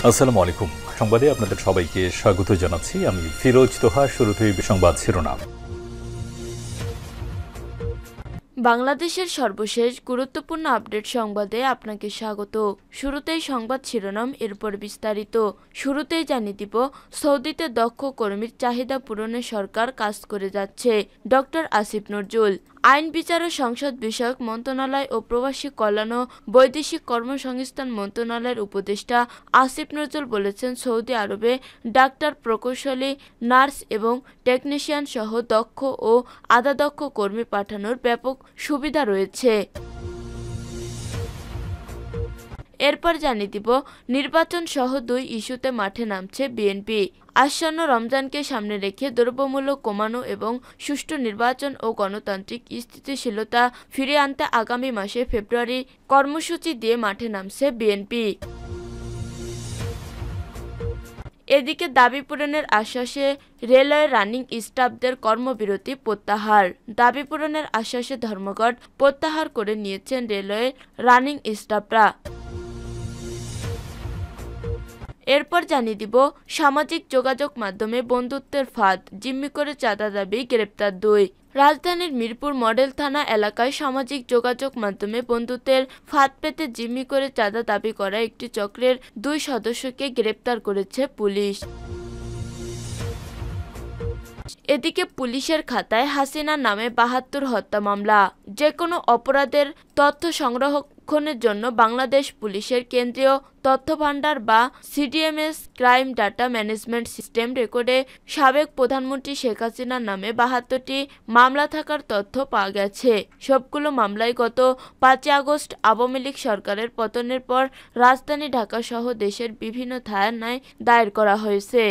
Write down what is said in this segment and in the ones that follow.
আসসালামু আলাইকুম। সংবাদে আপনাদের সবাইকে স্বাগত জানাচ্ছি। আমি ফিরোজ তোহা। শুরুতেই সংবাদ শিরোনাম। বাংলাদেশের সর্বশেষ গুরুত্বপূর্ণ আপডেট সংবাদে আপনাকে স্বাগত। শুরুতেই সংবাদ শিরোনাম, এরপর বিস্তারিত। শুরুতেই জানিয়ে দিব, সৌদিতে দক্ষ কর্মীর চাহিদা পূরণে সরকার কাজ করে যাচ্ছে। ডক্টর আসিফ নজরুল। আইন বিচার ও সংসদ বিষয়ক মন্ত্রণালয় ও প্রবাসী কল্যাণ ও বৈদেশিক কর্মসংস্থান মন্ত্রণালয়ের উপদেষ্টা আসিফ নজরুল বলেছেন, সৌদি আরবে ডাক্তার, প্রকৌশলী, নার্স এবং টেকনিশিয়ান সহ দক্ষ ও আধা দক্ষ কর্মী পাঠানোর ব্যাপক সুবিধা রয়েছে। এরপর জানিয়ে দিব, নির্বাচন সহ 2 ইস্যুতে মাঠে নামছে বিএনপি। আসন্ন রমজানকে সামনে রেখে দ্রব্যমূল্য কমানো এবং সুষ্ঠু নির্বাচন ও গণতান্ত্রিক স্থিতিশীলতা ফিরিয়ে আনতে আগামী মাসে ফেব্রুয়ারি কর্মসূচি দিয়ে মাঠে নামছে বিএনপি। এদিকে দাবি পূরণের আশ্বাসে রেলওয়ে রানিং স্টাফদের কর্মবিরতি প্রত্যাহার। দাবি পূরণের আশ্বাসে ধর্মঘট প্রত্যাহার করে নিয়েছেন রেলওয়ে রানিং স্টাফরা। এরপর জানিয়ে দিব, সামাজিক যোগাযোগ মাধ্যমে বন্ধুত্বের ফাঁদ, জিম্মি করে চাঁদা দাবি, গ্রেপ্তার 2। রাজধানীর মিরপুর মডেল থানা এলাকায় সামাজিক যোগাযোগ মাধ্যমে বন্ধুত্বের ফাঁদ পেতে জিম্মি করে চাঁদা দাবি করা একটি চক্রের 2 সদস্যকে গ্রেপ্তার করেছে পুলিশ। এদিকে পুলিশের খাতায় হাসিনার নামে 72 হত্যা মামলা। যে কোনো অপরাধের তথ্য সংরক্ষণের জন্য বাংলাদেশ পুলিশের কেন্দ্রীয় তথ্যভাণ্ডার বা CDMS crime data management system রেকর্ডে সাবেক প্রধানমন্ত্রী শেখ হাসিনার নামে 72টি মামলা থাকার তথ্য পাওয়া গেছে। সবগুলো মামলাই গত 5 আগস্ট আওয়ামী লীগ সরকারের পতনের পর রাজধানী ঢাকা সহ দেশের বিভিন্ন থানায় দায়ের করা হয়েছে।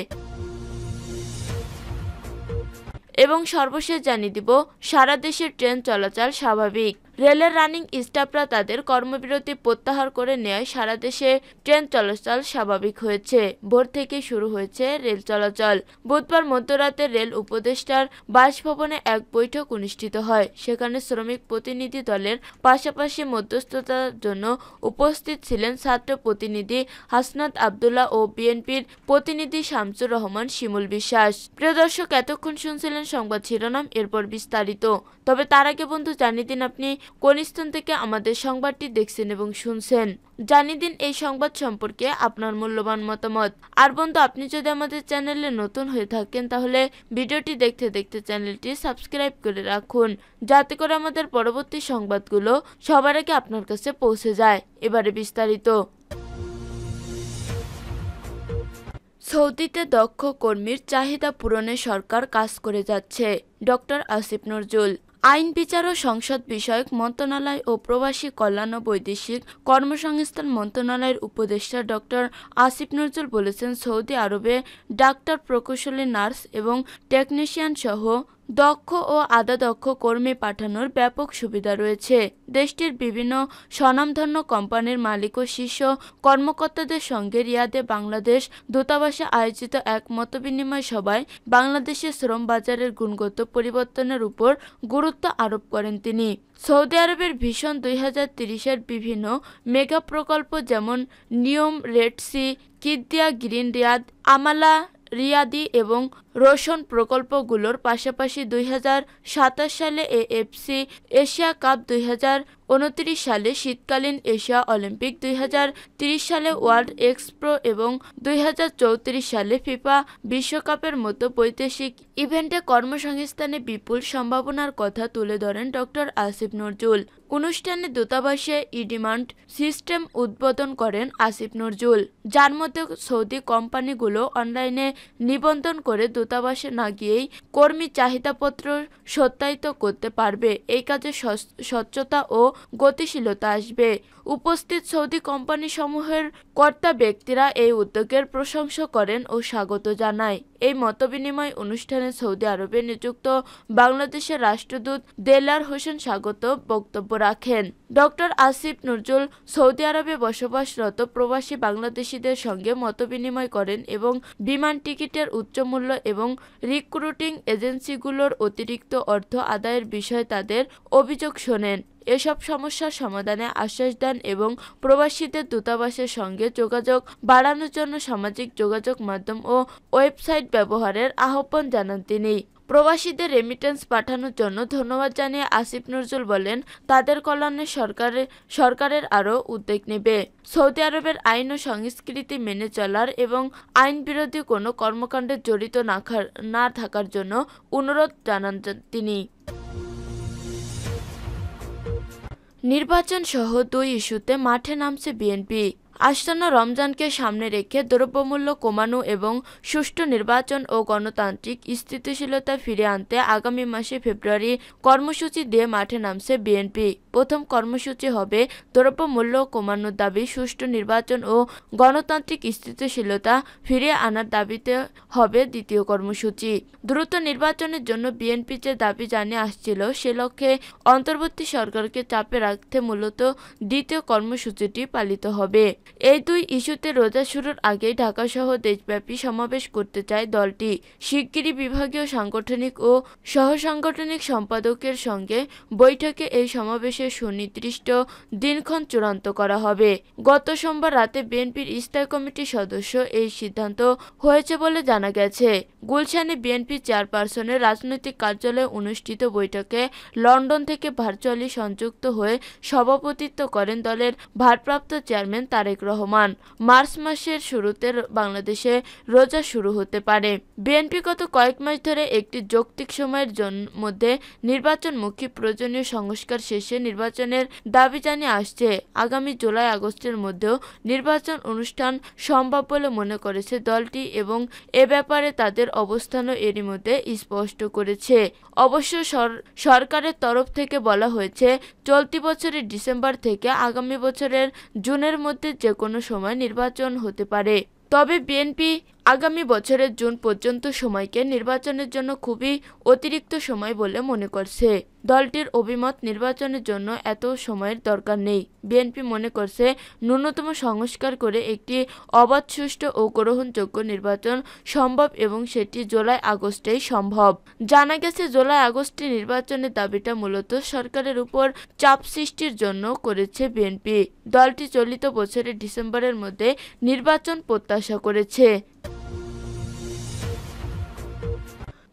এবং সর্বশেষ জানিয়ে দিব, সারা দেশের ট্রেন চলাচল স্বাভাবিক। রেলের রানিং স্টাফরা তাদের কর্মবিরতি প্রত্যাহার করে নেয় সারা দেশে ট্রেন চলাচল স্বাভাবিক হয়েছে। ভোর থেকে শুরু হয়েছে রেল চলাচল। বুধবার মধ্যরাতে রেল উপদেষ্টার বাসভবনে এক বৈঠক অনুষ্ঠিত হয়। সেখানে শ্রমিক প্রতিনিধি দলের পাশাপাশি মধ্যস্থতার জন্য উপস্থিত ছিলেন ছাত্র প্রতিনিধি হাসনাত আবদুল্লাহ ও বিএনপির প্রতিনিধি শামসুর রহমান শিমুল বিশ্বাস। প্রিয় দর্শক, এতক্ষণ শুনছিলেন সংবাদ শিরোনাম, এরপর বিস্তারিত। তবে তার আগে বন্ধু জানিয়ে দিন, আপনি কোন স্থান থেকে আমাদের সংবাদটি দেখছেন এবং শুনছেন। জানিয়ে দিন এই সংবাদ সম্পর্কে আপনার মূল্যবান মতামত। আর বন্ধু, আপনি যদি আমাদের চ্যানেলে নতুন হয়ে থাকেন তাহলে ভিডিওটি দেখতে দেখতে চ্যানেলটি সাবস্ক্রাইব করে রাখুন, যাতে করে আমাদের পরবর্তী সংবাদগুলো সবার আগে আপনার কাছে পৌঁছে যায়। এবারে বিস্তারিত। সৌদিতে দক্ষ কর্মীর চাহিদা পূরণে সরকার কাজ করে যাচ্ছে। ডক্টর আসিফ নজরুল। আইন বিচার ও সংসদ বিষয়ক মন্ত্রণালয় ও প্রবাসী কল্যাণ ও বৈদেশিক কর্মসংস্থান মন্ত্রণালয়ের উপদেষ্টা ডক্টর আসিফ নজরুল বলেছেন, সৌদি আরবে ডাক্তার, প্রকৌশলী, নার্স এবং টেকনিশিয়ান সহ দক্ষ ও আধা দক্ষ কর্মী পাঠানোর ব্যাপক সুবিধা রয়েছে। দেশটির বিভিন্ন স্বনামধন্য কোম্পানির মালিক ও শীর্ষ কর্মকর্তাদের সঙ্গে রিয়াদে বাংলাদেশ দূতাবাসে আয়োজিত এক মতবিনিময় সভায় বাংলাদেশের শ্রম বাজারের গুণগত পরিবর্তনের উপর গুরুত্ব আরোপ করেন তিনি। সৌদি আরবের ভিশন 2030-এর বিভিন্ন মেগা প্রকল্প যেমন NEOM, Red Sea, Qiddiya, Green Riyadh, Amaala রিয়াদি এবং রোশন প্রকল্পগুলোর পাশাপাশি 2027 সালে এএফসি এশিয়া কাপ, 2029 সালে শীতকালীন এশিয়া অলিম্পিক, 2030 সালে ওয়ার্ল্ড এক্সপো এবং 2034 সালে ফিফা বিশ্বকাপের মতো বৈদেশিক ইভেন্টে কর্মসংস্থানে বিপুল সম্ভাবনার কথা তুলে ধরেন ডক্টর আসিফ নজরুল। অনুষ্ঠানে দূতাবাসে ই-ডিমান্ড সিস্টেম উদ্বোধন করেন আসিফ নজরুল, যার মধ্যে সৌদি কোম্পানিগুলো অনলাইনে নিবন্ধন করে দূতাবাসে না গিয়েই কর্মী চাহিদাপত্র সত্যায়িত করতে পারবে। এই কাজে স্বচ্ছতা ও গতিশীলতা আসবে। উপস্থিত সৌদি কোম্পানিসমূহের কর্তা ব্যক্তিরা এই উদ্যোগের প্রশংসা করেন ও স্বাগত জানায়। এই মতবিনিময় অনুষ্ঠানে সৌদি আরবে নিযুক্ত বাংলাদেশের রাষ্ট্রদূত দেলার হোসেন স্বাগত বক্তব্য রাখেন। ডক্টর আসিফ নজরুল সৌদি আরবে বসবাসরত প্রবাসী বাংলাদেশিদের সঙ্গে মতবিনিময় করেন এবং বিমান টিকিটের উচ্চ মূল্য এবং রিক্রুটিং এজেন্সিগুলোর অতিরিক্ত অর্থ আদায়ের বিষয়ে তাদের অভিযোগ শোনেন। এসব সমস্যার সমাধানে আশ্বাস দেন এবং প্রবাসীদের দূতাবাসের সঙ্গে যোগাযোগ বাড়ানোর জন্য সামাজিক যোগাযোগ মাধ্যম ও ওয়েবসাইট ব্যবহারের আহ্বান জানান তিনি। প্রবাসীদের রেমিটেন্স পাঠানোর জন্য ধন্যবাদ জানিয়ে আসিফ নজরুল বলেন, তাদের কল্যাণে সরকারের আরও উদ্যোগ নেবে। সৌদি আরবের আইন ও সংস্কৃতি মেনে চলার এবং আইন বিরোধী কোনো কর্মকাণ্ডে জড়িত না থাকার জন্য অনুরোধ জানান তিনি। নির্বাচন সহ 2 ইস্যুতে মাঠে নামছে বিএনপি। আসন্ন রমজানকে সামনে রেখে দ্রব্যমূল্য কমানো এবং সুষ্ঠু নির্বাচন ও গণতান্ত্রিক স্থিতিশীলতা ফিরিয়ে আনতে আগামী মাসে ফেব্রুয়ারি কর্মসূচি দিয়ে মাঠে নামছে বিএনপি। প্রথম কর্মসূচি হবে দ্রব্যমূল্য কমানোর দাবি, সুষ্ঠু নির্বাচন ও গণতান্ত্রিক স্থিতিশীলতা ফিরিয়ে আনার দাবিতে হবে দ্বিতীয় কর্মসূচি। দ্রুত নির্বাচনের জন্য বিএনপি যে দাবি জানিয়ে আসছিল, সে লক্ষ্যে অন্তর্বর্তী সরকারকে চাপে রাখতে মূলত দ্বিতীয় কর্মসূচিটি পালিত হবে। এই 2 ইস্যুতে রোজা শুরুর আগেই ঢাকাসহ দেশব্যাপী সমাবেশ করতে চায় দলটি। শিগগিরই বিভাগীয় সাংগঠনিক ও সহসাংগঠনিক সম্পাদকের সঙ্গে বৈঠকে এই সমাবেশের সুনির্দিষ্ট দিনক্ষণ চূড়ান্ত করা হবে। গত সোমবার রাতে বিএনপির স্থায়ী কমিটির সদস্য এই সিদ্ধান্ত হয়েছে বলে জানা গেছে। গুলশানে বিএনপি চেয়ারপারসনের রাজনৈতিক কার্যালয়ে অনুষ্ঠিত বৈঠকে লন্ডন থেকে ভার্চুয়ালি সংযুক্ত হয়ে সভাপতিত্ব করেন দলের ভারপ্রাপ্ত চেয়ারম্যান তারেক রহমান। মার্চ মাসের শুরুতে বাংলাদেশে রোজা শুরু হতে পারে। বিএনপি গত কয়েক মাস ধরে একটি যৌক্তিক সময়ের মধ্যে নির্বাচনমুখী প্রয়োজনীয় সংস্কার শেষে নির্বাচনের দাবি জানিয়ে আসছে। আগামী জুলাই-আগস্টের মধ্যেও নির্বাচন অনুষ্ঠান সম্ভব বলে মনে করেছে দলটি এবং এ ব্যাপারে তাদের অবস্থানও এরই মধ্যে স্পষ্ট করেছে। অবশ্য সরকারের তরফ থেকে বলা হয়েছে, চলতি বছরের ডিসেম্বর থেকে আগামী বছরের জুনের মধ্যে যে কোনো সময় নির্বাচন হতে পারে। তবে বিএনপি আগামী বছরের জুন পর্যন্ত সময়কে নির্বাচনের জন্য খুবই অতিরিক্ত সময় বলে মনে করছে। দলটির অভিমত, নির্বাচনের জন্য এত সময়ের দরকার নেই। বিএনপি মনে করছে, ন্যূনতম সংস্কার করে একটি অবাধ, সুষ্ঠু ও গ্রহণযোগ্য নির্বাচন সম্ভব এবং সেটি জুলাই-আগস্টেই সম্ভব। জানা গেছে, জুলাই-আগস্টে নির্বাচনের দাবিটা মূলত সরকারের উপর চাপ সৃষ্টির জন্য করেছে বিএনপি। দলটি চলিত বছরের ডিসেম্বরের মধ্যে নির্বাচন প্রত্যাশা করেছে।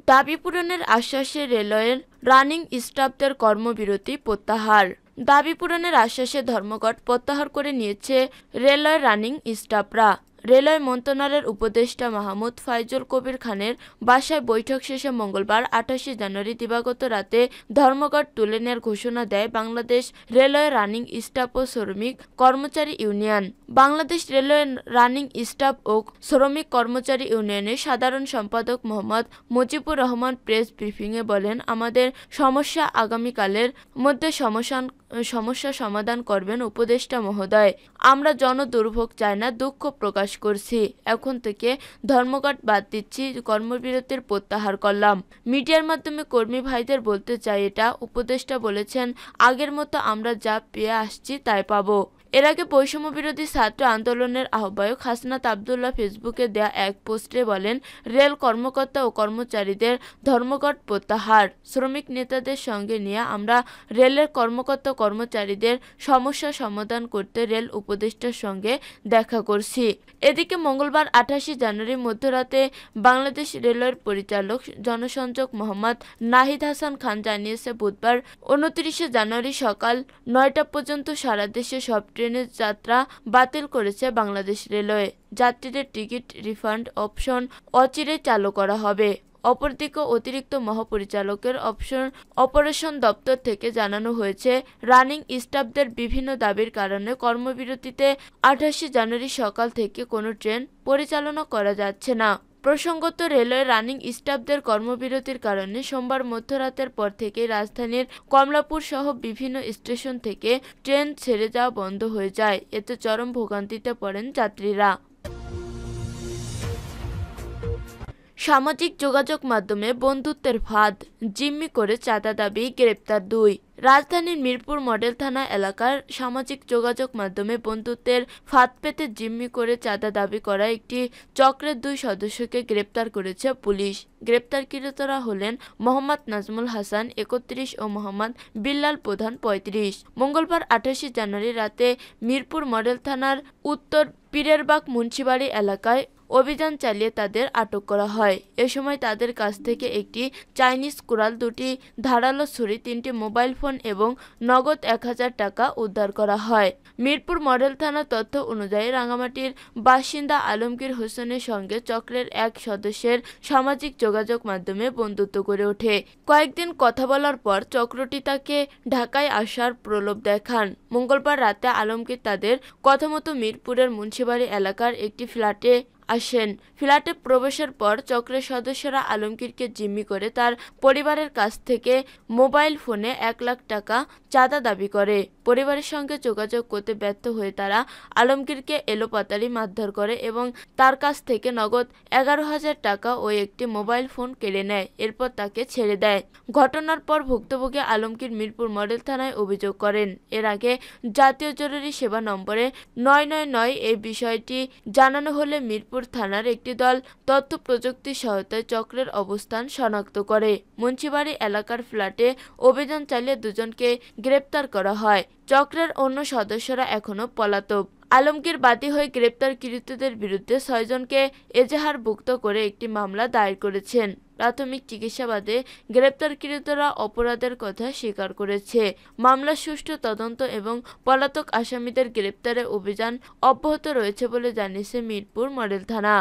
দাবি পূরণের আশ্বাসে রেলওয়ের রানিং স্টাফদের কর্মবিরতি প্রত্যাহার। দাবি পূরণের আশ্বাসে ধর্মঘট প্রত্যাহার করে নিয়েছে রেলওয়ের রানিং স্টাফরা। রেলওয়ে মন্ত্রণালয়ের উপদেষ্টা মাহমুদ ফাইজুল কবির খানের বাসায় বৈঠক শেষে মঙ্গলবার 28 জানুয়ারি দিবাগত রাতে ধর্মঘট তুলে নেওয়ার ঘোষণা দেয় বাংলাদেশ রেলওয়ে রানিং স্টাফ ও শ্রমিক কর্মচারী union. Bangladesh railway running staff ও শ্রমিক কর্মচারী ইউনিয়নের সাধারণ সম্পাদক মোহাম্মদ মুজিবুর রহমান প্রেস ব্রিফিংয়ে বলেন, আমাদের সমস্যা আগামীকালের মধ্যে সমস্যা সমাধান করবেন উপদেষ্টা মহোদয়। আমরা জনদুর্ভোগ চাই না, দুঃখ প্রকাশ করছি। এখন থেকে ধর্মঘট বাদ দিচ্ছি, কর্মবিরতির প্রত্যাহার করলাম। মিডিয়ার মাধ্যমে কর্মী ভাইদের বলতে চাই, এটা উপদেষ্টা বলেছেন, আগের মতো আমরা যা পেয়ে আসছি তাই পাবো। এর আগে বৈষম্য বিরোধী ছাত্র আন্দোলনের আহ্বায়ক হাসনাত আবদুল্লাহ ফেসবুকে দেয়া এক পোস্টে বলেন, রেল কর্মকর্তা ও কর্মচারীদের ধর্মঘট প্রত্যাহার। শ্রমিক নেতাদের সঙ্গে নিয়ে আমরা রেলের কর্মকর্তা কর্মচারীদের সমস্যা সমাধান করতে রেল উপদেষ্টার সঙ্গে দেখা করছি। এদিকে মঙ্গলবার 28 জানুয়ারি মধ্যরাতে বাংলাদেশ রেলওয়ের পরিচালক জনসংযোগ মোহাম্মদ নাহিদ হাসান খান জানিয়েছে, বুধবার 29 জানুয়ারি সকাল 9টা পর্যন্ত সারা দেশে সব ট্রেনের যাত্রা বাতিল করেছে বাংলাদেশ রেলওয়ে। যাত্রীদের টিকিট রিফান্ড অপশন অচিরেই চালু করা হবে। অপরদিকে অতিরিক্ত মহাপরিচালকের অপারেশন দপ্তর থেকে জানানো হয়েছে, রানিং স্টাফদের বিভিন্ন দাবির কারণে কর্মবিরতিতে 28 জানুয়ারি সকাল থেকে কোনো ট্রেন পরিচালনা করা যাচ্ছে না। প্রসঙ্গত, রেলওয়ে রানিং স্টাফদের কর্মবিরতির কারণে সোমবার মধ্যরাতের পর থেকে রাজধানীর কমলাপুর সহ বিভিন্ন স্টেশন থেকে ট্রেন ছেড়ে যাওয়া বন্ধ হয়ে যায়। এতে চরম ভোগান্তিতে পড়েন যাত্রীরা। সামাজিক যোগাযোগ মাধ্যমে বন্ধুত্বের ফাঁদ, জিম্মি করে চাঁদা দাবি, গ্রেপ্তার 2। রাজধানীর মিরপুর মডেল থানা এলাকার সামাজিক যোগাযোগ মাধ্যমে বন্ধুত্বের ফাঁদ পেতে জিম্মি করে চাঁদা দাবি করা একটি চক্রের 2 সদস্যকে গ্রেপ্তার করেছে পুলিশ। গ্রেপ্তারকৃতরা হলেন মোহাম্মদ নাজমুল হাসান 31 ও মোহাম্মদ বিল্লাল প্রধান 35। মঙ্গলবার 28 জানুয়ারি রাতে মিরপুর মডেল থানার উত্তর পীরেরবাগ মুন্সিবাড়ি এলাকায় অভিযান চালিয়ে তাদের আটক করা হয়। এ সময় তাদের কাছ থেকে একটি চাইনিজ কুড়াল, 2টি ধারালো ছুরি, 3টি মোবাইল ফোন এবং নগদ 1000 টাকা উদ্ধার করা হয়। মিরপুর মডেল থানার তথ্য অনুযায়ী রাঙামাটির বাসিন্দা আলমগীর হোসেনের সঙ্গে চক্রের এক সদস্যের সামাজিক যোগাযোগ মাধ্যমে বন্ধুত্ব গড়ে ওঠে। কয়েকদিন কথা বলার পর চক্রটি তাকে ঢাকায় আসার প্রলোভ দেখান। মঙ্গলবার রাতে আলমগীর তাদের কথামতো মিরপুরের মুন্সিবাড়ি এলাকার একটি ফ্ল্যাটে আসেন। ফ্ল্যাটে প্রবেশের পর চক্রের সদস্যরা আলমগীরকে জিম্মি করে তার পরিবারের কাছ থেকে মোবাইল ফোনে 1 লাখ টাকা চাঁদা দাবি করে। পরিবারের সঙ্গে যোগাযোগ করতে ব্যর্থ হয়ে তারা আলমগীরকে এলোপাতাড়ি মারধর করে এবং তার কাছ থেকে নগদ 11,000 টাকা ও একটি মোবাইল ফোন কেড়ে নেয়। এরপর তাকে ছেড়ে দেয়। ঘটনার পর ভুক্তভোগী আলমগীর মিরপুর মডেল থানায় অভিযোগ করেন। এর আগে জাতীয় জরুরি সেবা নম্বরে 999 এই বিষয়টি জানানো হলে মিরপুর থানার একটি দল তথ্য প্রযুক্তি সহায়তায় চক্রের অবস্থান শনাক্ত করে। মুন্সিবাড়ি এলাকার ফ্ল্যাটে অভিযান চালিয়ে 2 জনকে গ্রেপ্তার করা হয়। চক্রের অন্য সদস্যরা এখনো পলাতক। আলমগীর বাদী হয়ে গ্রেপ্তারকৃতদের বিরুদ্ধে 6 জনকে এজাহারভুক্ত করে একটি মামলা দায়ের করেছেন। প্রাথমিক জিজ্ঞাসাবাদে গ্রেপ্তারকৃতরা অপরাধের কথা স্বীকার করেছে। মামলার সুষ্ঠু তদন্ত এবং পলাতক আসামিদের গ্রেপ্তারে অভিযান অব্যাহত রয়েছে বলে জানিয়েছে মিরপুর মডেল থানা।